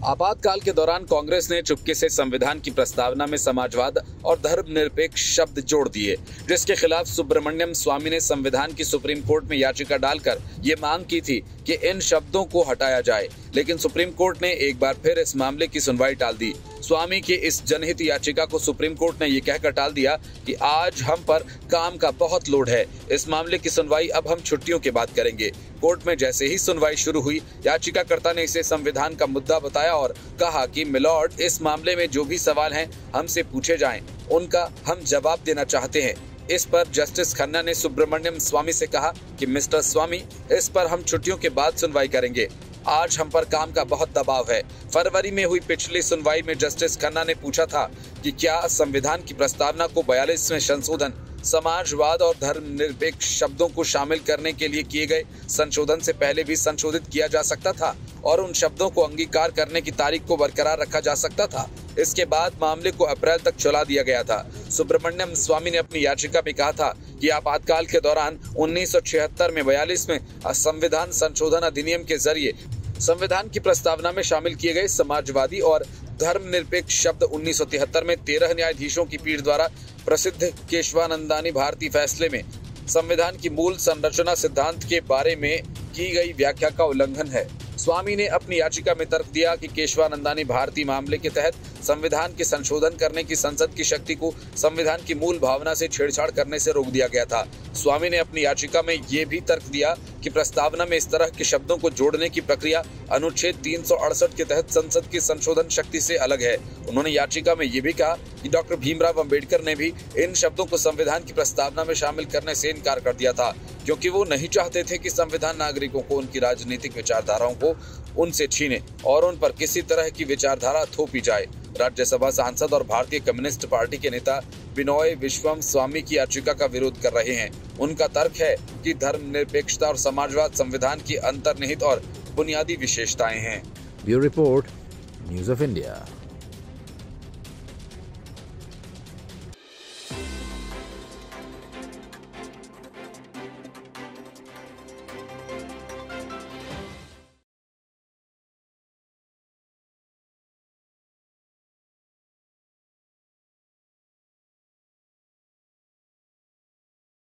आपातकाल के दौरान कांग्रेस ने चुपके से संविधान की प्रस्तावना में समाजवाद और धर्मनिरपेक्ष शब्द जोड़ दिए, जिसके खिलाफ सुब्रमण्यम स्वामी ने संविधान की सुप्रीम कोर्ट में याचिका डालकर ये मांग की थी कि इन शब्दों को हटाया जाए, लेकिन सुप्रीम कोर्ट ने एक बार फिर इस मामले की सुनवाई टाल दी। स्वामी की इस जनहित याचिका को सुप्रीम कोर्ट ने ये कहकर टाल दिया कि आज हम पर काम का बहुत लोड है, इस मामले की सुनवाई अब हम छुट्टियों के बाद करेंगे। कोर्ट में जैसे ही सुनवाई शुरू हुई, याचिकाकर्ता ने इसे संविधान का मुद्दा बताया और कहा कि मिलॉर्ड, इस मामले में जो भी सवाल हैं हमसे पूछे जाएं, उनका हम जवाब देना चाहते हैं। इस पर जस्टिस खन्ना ने सुब्रमण्यम स्वामी से कहा कि मिस्टर स्वामी, इस पर हम छुट्टियों के बाद सुनवाई करेंगे, आज हम पर काम का बहुत दबाव है। फरवरी में हुई पिछली सुनवाई में जस्टिस खन्ना ने पूछा था कि क्या संविधान की प्रस्तावना को 42वें संशोधन समाजवाद और धर्मनिरपेक्ष शब्दों को शामिल करने के लिए किए गए संशोधन से पहले भी संशोधित किया जा सकता था और उन शब्दों को अंगीकार करने की तारीख को बरकरार रखा जा सकता था। इसके बाद मामले को अप्रैल तक चला दिया गया था। सुब्रमण्यम स्वामी ने अपनी याचिका में कहा था कि आपातकाल के दौरान 1976 में 42वें संविधान संशोधन अधिनियम के जरिए संविधान की प्रस्तावना में शामिल किए गए समाजवादी और धर्मनिरपेक्ष शब्द 1973 में 13 न्यायाधीशों की पीठ द्वारा प्रसिद्ध केशवानंदानी भारती फैसले में संविधान की मूल संरचना सिद्धांत के बारे में की गई व्याख्या का उल्लंघन है। स्वामी ने अपनी याचिका में तर्क दिया कि केशवानंदानी भारती मामले के तहत संविधान के संशोधन करने की संसद की शक्ति को संविधान की मूल भावना से छेड़छाड़ करने से रोक दिया गया था। स्वामी ने अपनी याचिका में ये भी तर्क दिया कि प्रस्तावना में इस तरह के शब्दों को जोड़ने की प्रक्रिया अनुच्छेद 368 के तहत संसद की संशोधन शक्ति से अलग है। उन्होंने याचिका में ये भी कहा कि डॉक्टर भीमराव अंबेडकर ने भी इन शब्दों को संविधान की प्रस्तावना में शामिल करने से इनकार कर दिया था, क्योंकि वो नहीं चाहते थे कि संविधान नागरिकों को उनकी राजनीतिक विचारधाराओं को उनसे छीने और उन पर किसी तरह की विचारधारा थोपी जाए। राज्यसभा सांसद और भारतीय कम्युनिस्ट पार्टी के नेता बिनोय विश्वम स्वामी की याचिका का विरोध कर रहे हैं। उनका तर्क है कि धर्मनिरपेक्षता और समाजवाद संविधान की अंतर्निहित और बुनियादी विशेषताएं हैं। Bureau report, news of India.